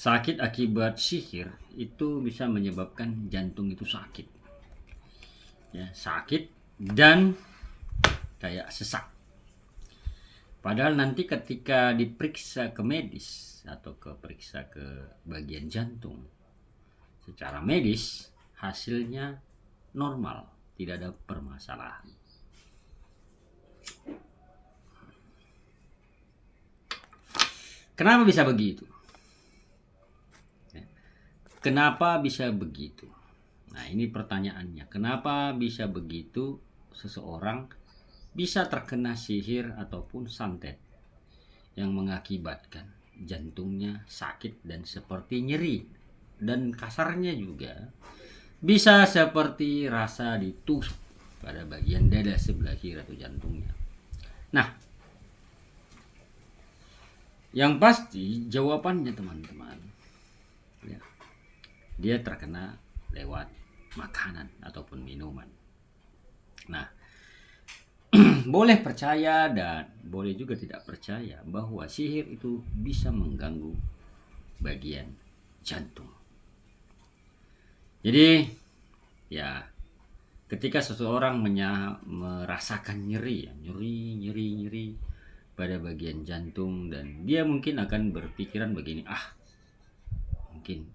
sakit akibat sihir itu bisa menyebabkan jantung itu sakit. Ya, sakit dan kayak sesak. Padahal nanti ketika diperiksa ke medis atau periksa ke bagian jantung, secara medis hasilnya normal, tidak ada permasalahan. Kenapa bisa begitu? Kenapa bisa begitu? Nah, ini pertanyaannya. Kenapa bisa begitu seseorang bisa terkena sihir ataupun santet yang mengakibatkan jantungnya sakit dan seperti nyeri, dan kasarnya juga bisa seperti rasa ditusuk pada bagian dada sebelah kiri atau jantungnya. Nah, yang pasti jawabannya teman-teman, ya, dia terkena lewat makanan ataupun minuman. Nah, boleh percaya dan boleh juga tidak percaya bahwa sihir itu bisa mengganggu bagian jantung. Jadi ya, ketika seseorang merasakan nyeri pada bagian jantung, dan dia mungkin akan berpikiran begini, mungkin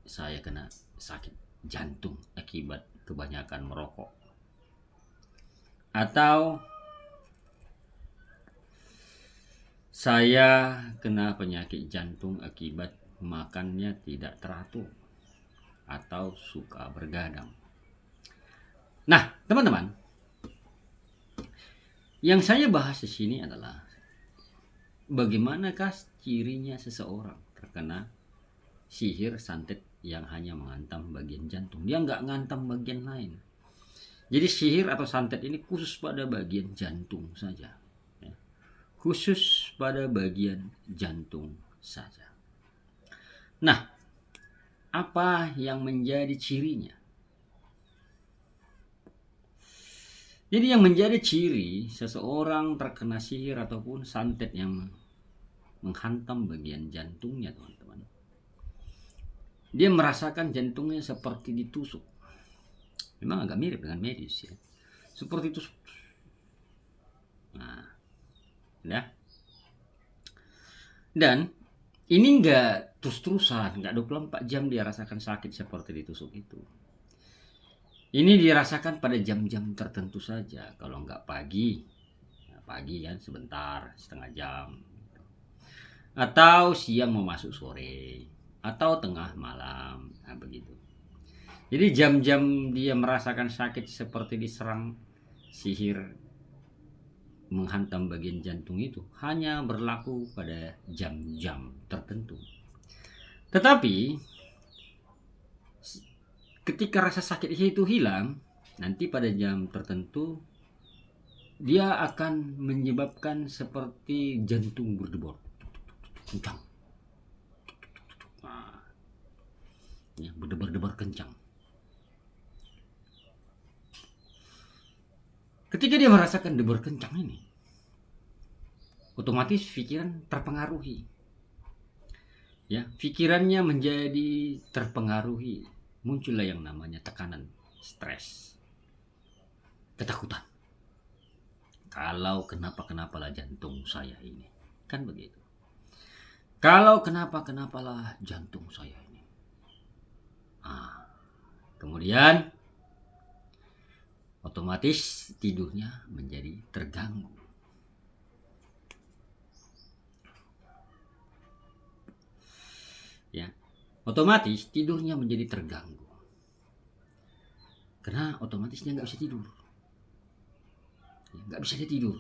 saya kena sakit jantung akibat kebanyakan merokok, atau saya kena penyakit jantung akibat makannya tidak teratur atau suka bergadang. Nah, teman-teman, yang saya bahas di sini adalah bagaimanakah cirinya seseorang terkena sihir santet yang hanya menghantam bagian jantung. Dia nggak ngantam bagian lain. Jadi sihir atau santet ini khusus pada bagian jantung saja. Ya. Khusus pada bagian jantung saja. Nah, apa yang menjadi cirinya? Jadi yang menjadi ciri seseorang terkena sihir ataupun santet yang menghantam bagian jantungnya, teman-teman, dia merasakan jantungnya seperti ditusuk. Memang agak mirip dengan medis, ya, seperti tusuk. Nah, ya. Dan ini enggak terus-terusan, enggak 24 jam dia rasakan sakit seperti ditusuk itu. Ini dirasakan pada jam-jam tertentu saja. Kalau enggak pagi, pagi kan sebentar, setengah jam, atau siang mau masuk sore, atau tengah malam, nah begitu. Jadi jam-jam dia merasakan sakit seperti diserang sihir menghantam bagian jantung itu hanya berlaku pada jam-jam tertentu. Tetapi ketika rasa sakit itu hilang, nanti pada jam tertentu dia akan menyebabkan seperti jantung berdebar kencang. Nah, ya, berdebar-debar kencang. Ketika dia merasakan debar kencang ini, otomatis pikiran terpengaruhi. Ya, pikirannya menjadi terpengaruhi. Muncullah yang namanya tekanan, stres, ketakutan. Kalau kenapa-kenapalah jantung saya ini, kan begitu. Kalau kenapa-kenapalah jantung saya ini. Kemudian otomatis tidurnya menjadi terganggu. Ya, otomatis tidurnya menjadi terganggu. Karena otomatis dia nggak bisa tidur. Ya, nggak bisa dia tidur.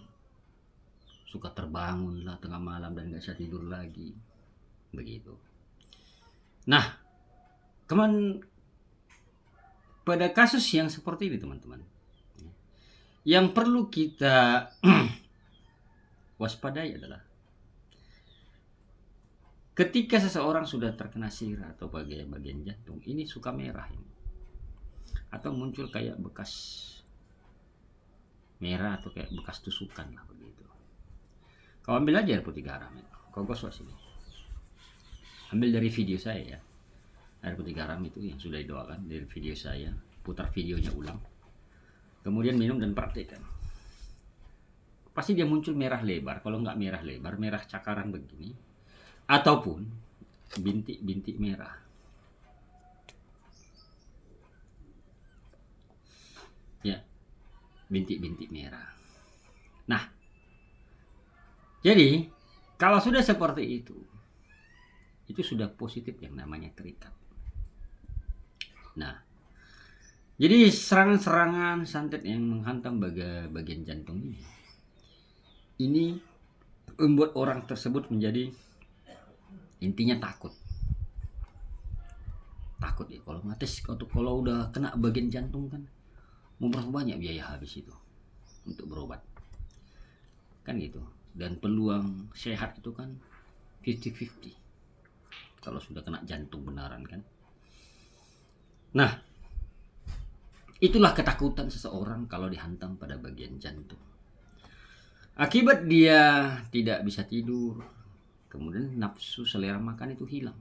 Suka terbangun lah tengah malam dan nggak bisa tidur lagi. Begitu. Nah, pada kasus yang seperti ini, teman-teman, yang perlu kita waspadai adalah ketika seseorang sudah terkena sihir atau bagian jantung, ini suka merah ini, atau muncul kayak bekas merah atau kayak bekas tusukan lah begitu. Kau ambil aja air putih garam, kau gosok sini. ambil dari video saya ya, air putih garam itu yang sudah didoakan dari video saya, putar videonya ulang, kemudian minum dan praktekkan. Pasti dia muncul merah lebar, kalau nggak merah lebar, merah cakaran begini, ataupun bintik-bintik merah. Ya, bintik-bintik merah. Nah, jadi kalau sudah seperti itu sudah positif yang namanya terikat. Nah, jadi serangan-serangan santet yang menghantam bagian jantung ini membuat orang tersebut menjadi intinya takut ya, kalau udah kena bagian jantung kan mau berapa banyak biaya habis itu untuk berobat kan gitu, dan peluang sehat itu kan 50-50 kalau sudah kena jantung benaran kan. Nah, itulah ketakutan seseorang kalau dihantam pada bagian jantung. Akibat dia tidak bisa tidur, kemudian nafsu selera makan itu hilang,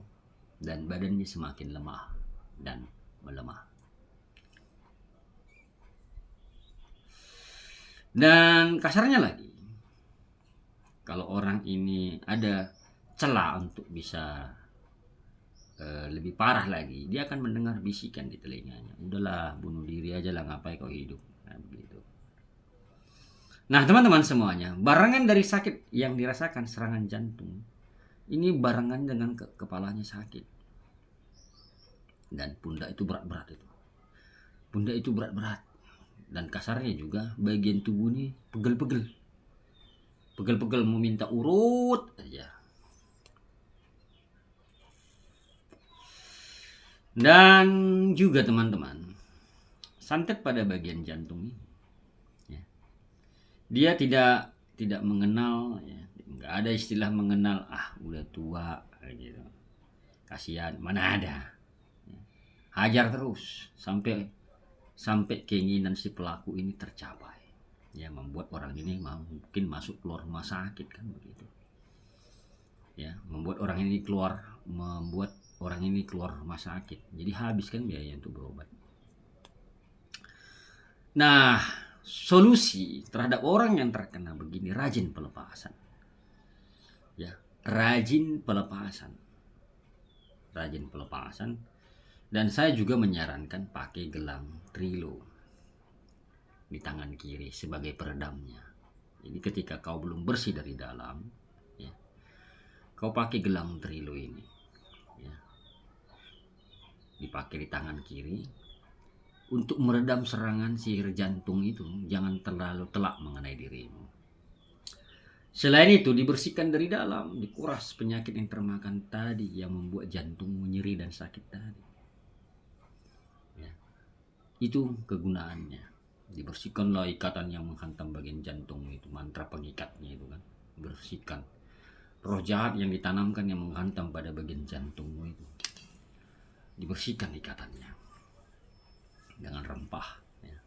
dan badannya semakin lemah dan melemah. Dan kasarnya lagi, kalau orang ini ada celah untuk bisa lebih parah lagi, dia akan mendengar bisikan di telinganya, udahlah bunuh diri aja lah, ngapain kau hidup. Nah, begitu. Nah, teman-teman semuanya, barengan dari sakit yang dirasakan serangan jantung, ini barengan dengan kepalanya sakit. Dan pundak itu berat-berat itu. Pundak itu berat-berat. Dan kasarnya juga bagian tubuh ini pegel-pegel. Pegel-pegel mau minta urut aja. Dan juga teman-teman, santet pada bagian jantung ini dia tidak mengenal ya, nggak ada istilah mengenal udah tua gitu, kasihan, mana ada ya. Hajar terus sampai keinginan si pelaku ini tercapai ya, membuat orang ini mungkin masuk keluar rumah sakit kan begitu ya, membuat orang ini keluar rumah sakit, jadi habis kan biaya untuk berobat. Nah, solusi terhadap orang yang terkena begini, rajin pelepasan. Ya, rajin pelepasan. Dan saya juga menyarankan pakai gelang Trilo di tangan kiri sebagai peredamnya. Jadi ketika kau belum bersih dari dalam, ya, kau pakai gelang Trilo ini. Ya. Dipakai di tangan kiri untuk meredam serangan sihir jantung itu, jangan terlalu telak mengenai dirimu. Selain itu, dibersihkan dari dalam, dikuras penyakit yang termakan tadi yang membuat jantungmu nyeri dan sakit tadi. Ya. Itu kegunaannya. Dibersihkanlah ikatan yang menghantam bagian jantung itu, mantra pengikatnya itu kan. Bersihkan roh jahat yang ditanamkan yang menghantam pada bagian jantungmu itu. Dibersihkan ikatannya dengan rempah ya.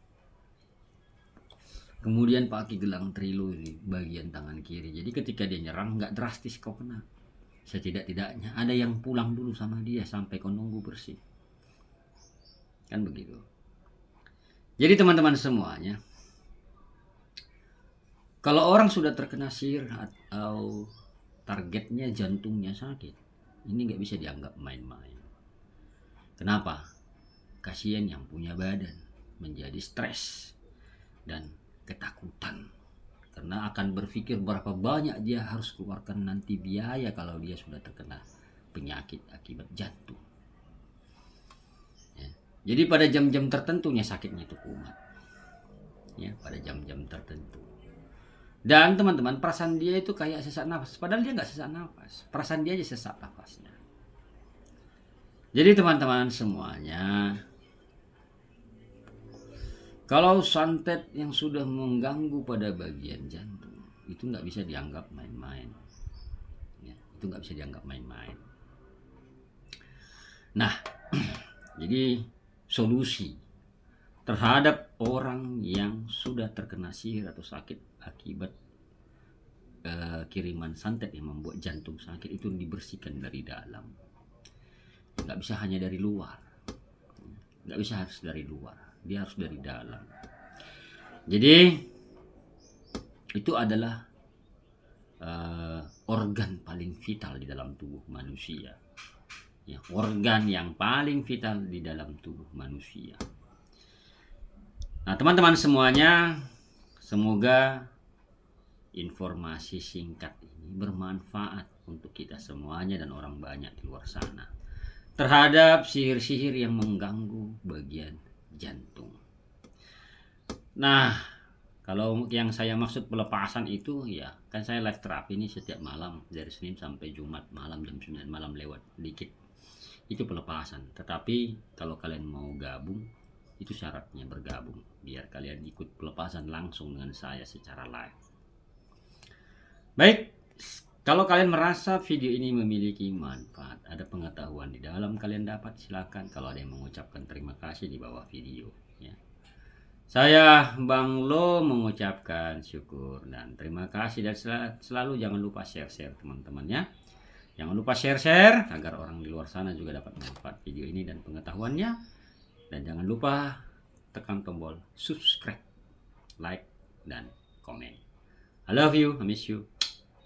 Kemudian pakai gelang Trilo di bagian tangan kiri, jadi ketika dia nyerang nggak drastis kau kena, setidak-tidaknya ada yang pulang dulu sama dia sampai kau nunggu bersih kan begitu. Jadi teman-teman semuanya, kalau orang sudah terkena sihir atau targetnya jantungnya sakit, ini nggak bisa dianggap main-main. Kenapa? Kasihan yang punya badan menjadi stres dan ketakutan karena akan berpikir berapa banyak dia harus keluarkan nanti biaya kalau dia sudah terkena penyakit akibat jantung ya. Jadi pada jam-jam tertentunya sakitnya itu kumat ya, pada jam-jam tertentu. Dan teman-teman, perasaan dia itu kayak sesak nafas, padahal dia nggak sesak nafas, perasaan dia aja sesak nafasnya. Jadi teman-teman semuanya, kalau santet yang sudah mengganggu pada bagian jantung, itu nggak bisa dianggap main-main. Ya, itu nggak bisa dianggap main-main. Nah, jadi solusi terhadap orang yang sudah terkena sihir atau sakit akibat kiriman santet yang membuat jantung sakit itu dibersihkan dari dalam. nggak bisa hanya dari luar, nggak bisa harus dari luar, dia harus dari dalam. Jadi itu adalah organ paling vital di dalam tubuh manusia, ya, organ yang paling vital di dalam tubuh manusia. Nah, teman-teman semuanya, semoga informasi singkat ini bermanfaat untuk kita semuanya dan orang banyak di luar sana terhadap sihir-sihir yang mengganggu bagian jantung. Nah, kalau yang saya maksud pelepasan itu, ya kan saya live terapi ini setiap malam dari Senin sampai Jumat malam jam 9 malam lewat dikit. Itu pelepasan. Tetapi kalau kalian mau gabung, itu syaratnya bergabung biar kalian ikut pelepasan langsung dengan saya secara live. Baik, kalau kalian merasa video ini memiliki manfaat, ada pengetahuan di dalam kalian dapat, silakan. Kalau ada yang mengucapkan terima kasih di bawah video, ya. Saya Bang Lo mengucapkan syukur dan terima kasih, dan selalu jangan lupa share-share teman-temannya. Jangan lupa share-share agar orang di luar sana juga dapat manfaat video ini dan pengetahuannya. Dan jangan lupa tekan tombol subscribe, like, dan komen. I love you, I miss you.